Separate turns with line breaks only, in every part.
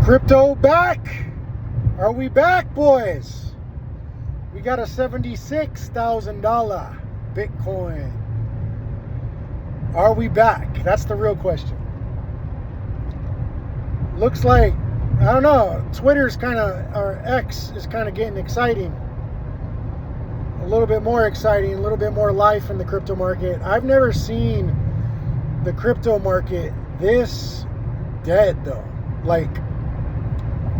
Crypto back. Are we back, boys? We got a $76,000 Bitcoin. Are we back? That's the real question. Looks like, I don't know, Twitter's kind of, or X is kind of getting exciting. A little bit more exciting, a little bit more life in the crypto market. I've never seen the crypto market this dead though. Like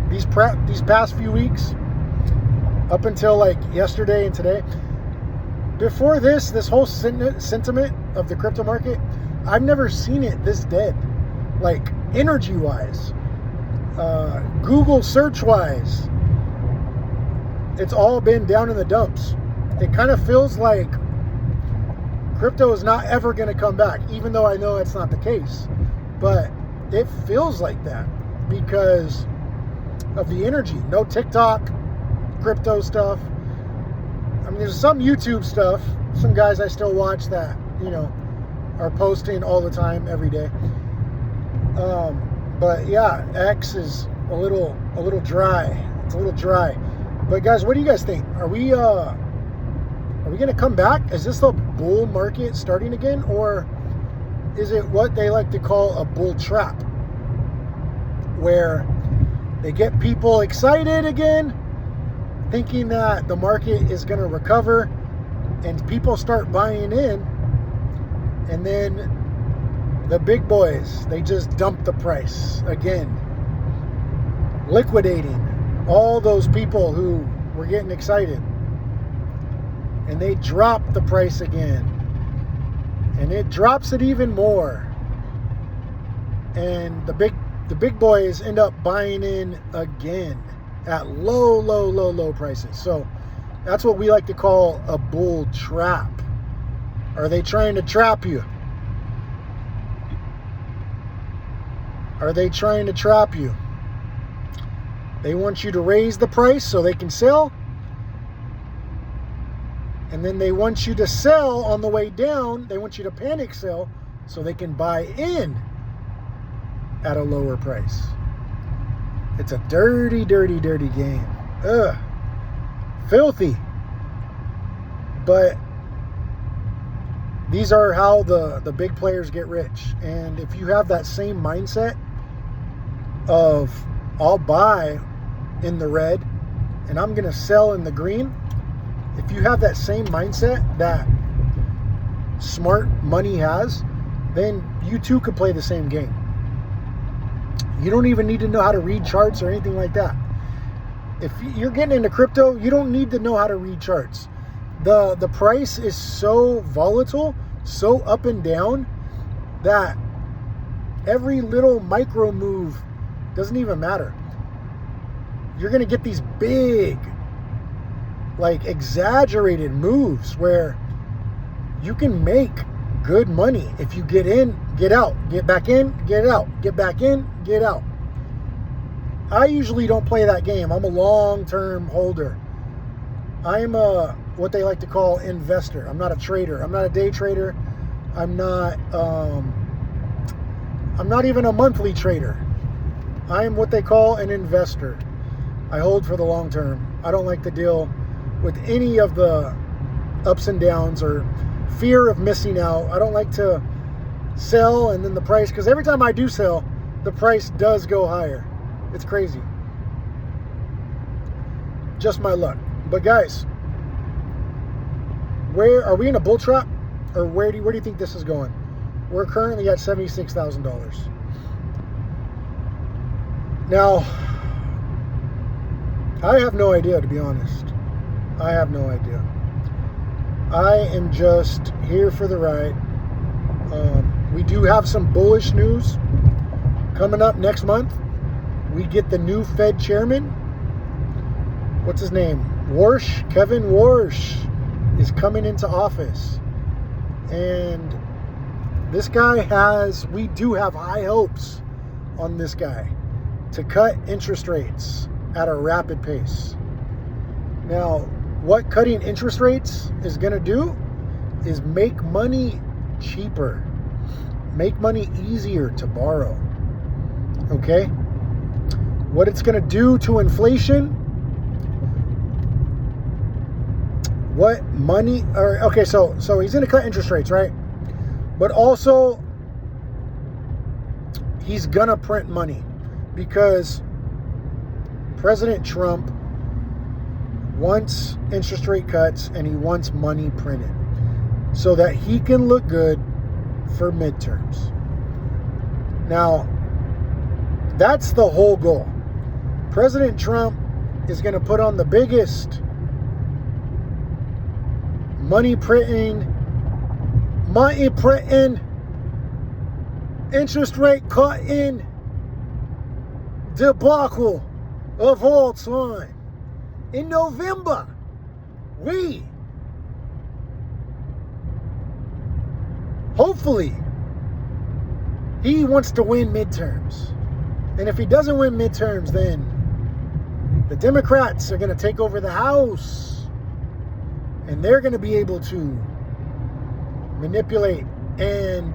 these past few weeks, up until like yesterday and today. Before this whole sentiment of the crypto market, I've never seen it this dead. Like energy-wise, Google search-wise, it's all been down in the dumps. It kind of feels like crypto is not ever going to come back, even though I know it's not the case. But it feels like that because of the energy. No TikTok, crypto stuff. I mean, there's some YouTube stuff. Some guys I still watch that, you know, are posting all the time, every day. But yeah, X is a little dry. It's a little dry. But guys, what do you guys think? Are we going to come back? Is this the bull market starting again, or is it what they like to call a bull trap, where they get people excited again, thinking that the market is going to recover, and people start buying in, and then the big boys, they just dump the price again, liquidating all those people who were getting excited, and they drop the price again, and it drops it even more, and the big boys end up buying in again at low prices. So that's what we like to call a bull trap. Are they trying to trap you? Are they trying to trap you? They want you to raise the price so they can sell, and then they want you to sell on the way down. They want you to panic sell so they can buy in at a lower price. It's a dirty game. Ugh. Filthy. But these are how the big players get rich. And if you have that same mindset of, I'll buy in the red and I'm going to sell in the green, if you have that same mindset that smart money has, then you too could play the same game. You don't even need to know how to read charts or anything like that. If you're getting into crypto, you don't need to know how to read charts. The price is so volatile, so up and down, that every little micro move doesn't even matter. You're going to get these big, like exaggerated moves where you can make good money if you get in, get out, get back in, get out, get back in, get out. I usually don't play that game. I'm a long-term holder. I'm what they like to call investor. I'm not a trader. I'm not a day trader. I'm not even a monthly trader. I am what they call an investor. I hold for the long term. I don't like to deal with any of the ups and downs or fear of missing out. I don't like to sell and then the price, because every time I do sell, the price does go higher. It's crazy. Just my luck. But guys, where are we in a bull trap, or where do you think this is going? We're currently at $76,000. Now, I have no idea, to be honest. I have no idea. I am just here for the ride. We do have some bullish news coming up next month. We get the new Fed chairman. What's his name? Warsh. Kevin Warsh is coming into office. And this guy we do have high hopes on this guy to cut interest rates at a rapid pace. Now, what cutting interest rates is going to do is make money cheaper, make money easier to borrow. Okay? what it's going to do to inflation, what money, or okay, so he's going to cut interest rates, right? But also, he's going to print money because President Trump wants interest rate cuts and he wants money printed so that he can look good for midterms. Now, that's the whole goal. President Trump is going to put on the biggest money printing, interest rate cutting debacle of all time. In November, hopefully, he wants to win midterms. And if he doesn't win midterms, then the Democrats are going to take over the House. And they're going to be able to manipulate and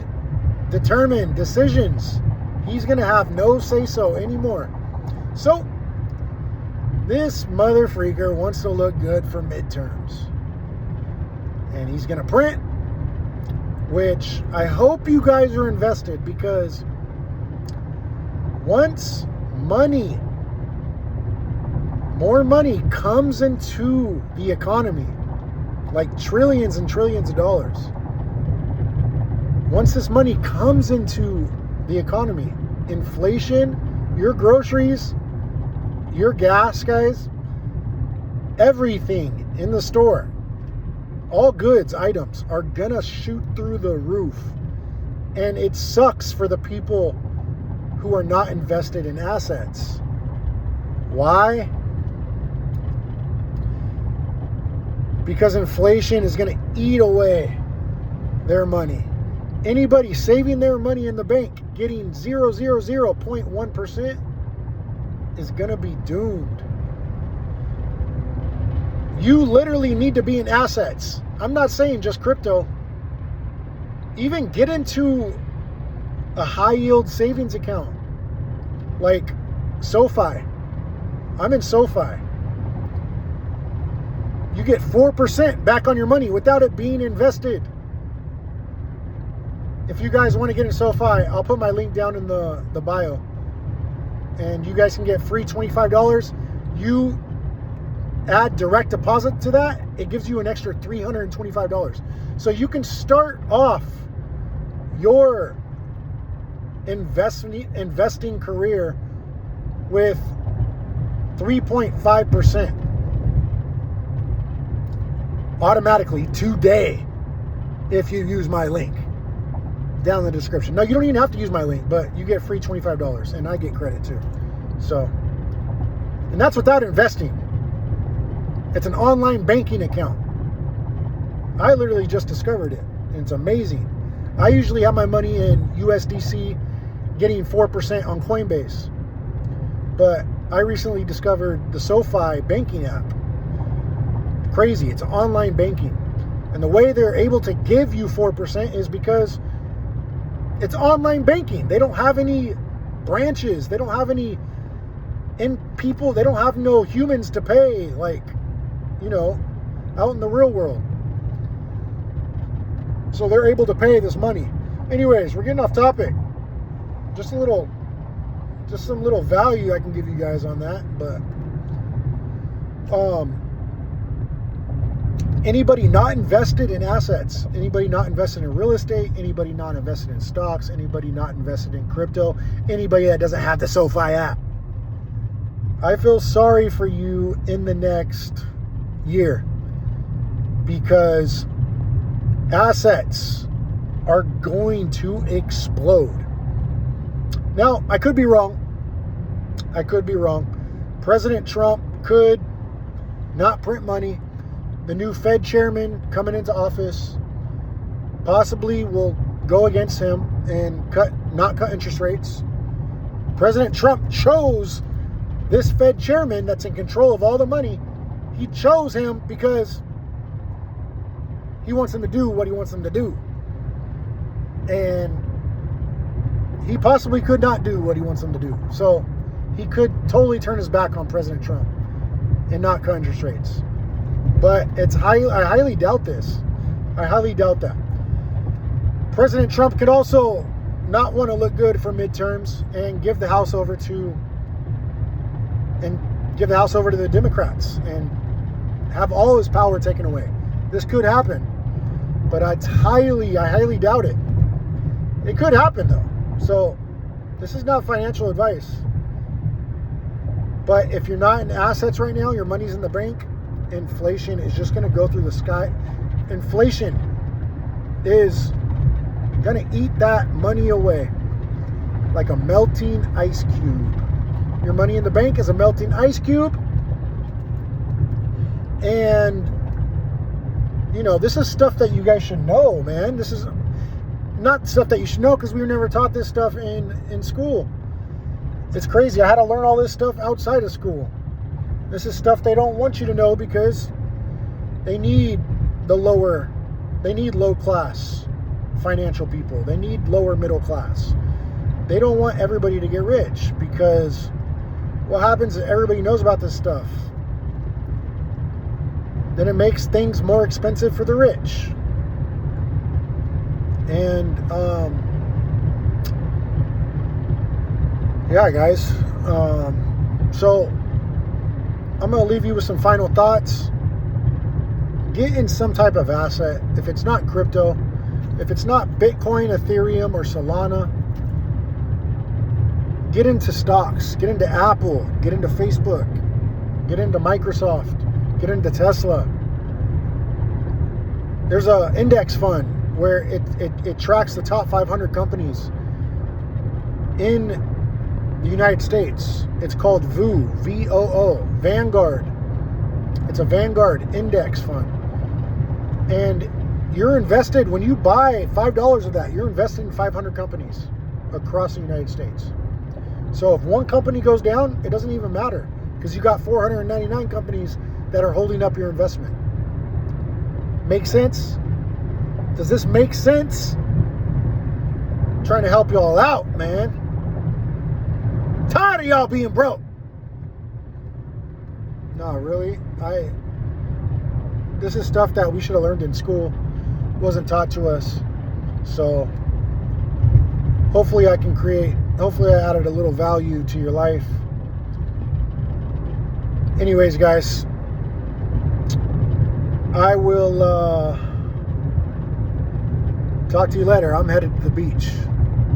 determine decisions. He's going to have no say-so anymore. So, this mother freaker wants to look good for midterms. And he's going to print, which I hope you guys are invested, because once more money comes into the economy, like trillions and trillions of dollars, once this money comes into the economy, inflation, your groceries, your gas, guys, everything in the store, all goods, items are gonna shoot through the roof. And it sucks for the people who are not invested in assets. Why? Because inflation is gonna eat away their money. Anybody saving their money in the bank getting 0.1% is gonna be doomed. You literally need to be in assets. I'm not saying just crypto. Even get into a high yield savings account like SoFi. I'm in SoFi. You get 4% back on your money without it being invested. If you guys want to get in SoFi, I'll put my link down in the bio. And you guys can get free $25. You add direct deposit to that, it gives you an extra $325. So you can start off your investing career with 3.5% automatically today if you use my link down in the description. No, you don't even have to use my link, but you get free $25 and I get credit too. So, and that's without investing. It's an online banking account. I literally just discovered it, and it's amazing. I usually have my money in USDC getting 4% on Coinbase, but I recently discovered the SoFi banking app. Crazy, it's online banking. And the way they're able to give you 4% is because it's online banking. They don't have any branches. They don't have any people. They don't have no humans to pay, like, you know, out in the real world. So they're able to pay this money. Anyways, we're getting off topic. Just some little value I can give you guys on that. But anybody not invested in assets, anybody not invested in real estate, anybody not invested in stocks, anybody not invested in crypto, anybody that doesn't have the SoFi app, I feel sorry for you in the next year, because assets are going to explode. Now, I could be wrong. President Trump could not print money. The new Fed chairman coming into office possibly will go against him and not cut interest rates. President Trump chose this Fed chairman that's in control of all the money. He chose him because he wants him to do what he wants him to do. And he possibly could not do what he wants him to do. So he could totally turn his back on President Trump and not cut interest rates. But I highly doubt this. I highly doubt that. President Trump could also not want to look good for midterms and give the House over to the Democrats and have all his power taken away. This could happen, but I highly doubt it. It could happen though. So this is not financial advice. But if you're not in assets right now, your money's in the bank, inflation is just going to go through the sky. Inflation is going to eat that money away like a melting ice cube. Your money in the bank is a melting ice cube. And, you know, this is stuff that you guys should know, man. This is not stuff that you should know because we were never taught this stuff in school. It's crazy. I had to learn all this stuff outside of school. This is stuff they don't want you to know because they need low class financial people. They need lower middle class. They don't want everybody to get rich because what happens is everybody knows about this stuff. Then it makes things more expensive for the rich. And, yeah, guys. So I'm going to leave you with some final thoughts. Get in some type of asset. If it's not crypto, if it's not Bitcoin, Ethereum, or Solana, get into stocks. Get into Apple. Get into Facebook. Get into Microsoft. Get into Tesla. There's an index fund where it tracks the top 500 companies in the United States. It's called VOO, V-O-O, Vanguard. It's a Vanguard index fund. And you're invested, when you buy $5 of that, you're invested in 500 companies across the United States. So if one company goes down, it doesn't even matter because you got 499 companies that are holding up your investment. Make sense? Does this make sense? I'm trying to help you all out, man. Tired of y'all being broke. No, really. This is stuff that we should have learned in school. It wasn't taught to us. So hopefully I added a little value to your life. Anyways, guys, I will talk to you later. I'm headed to the beach.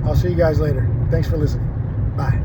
I'll see you guys later. Thanks for listening. Bye.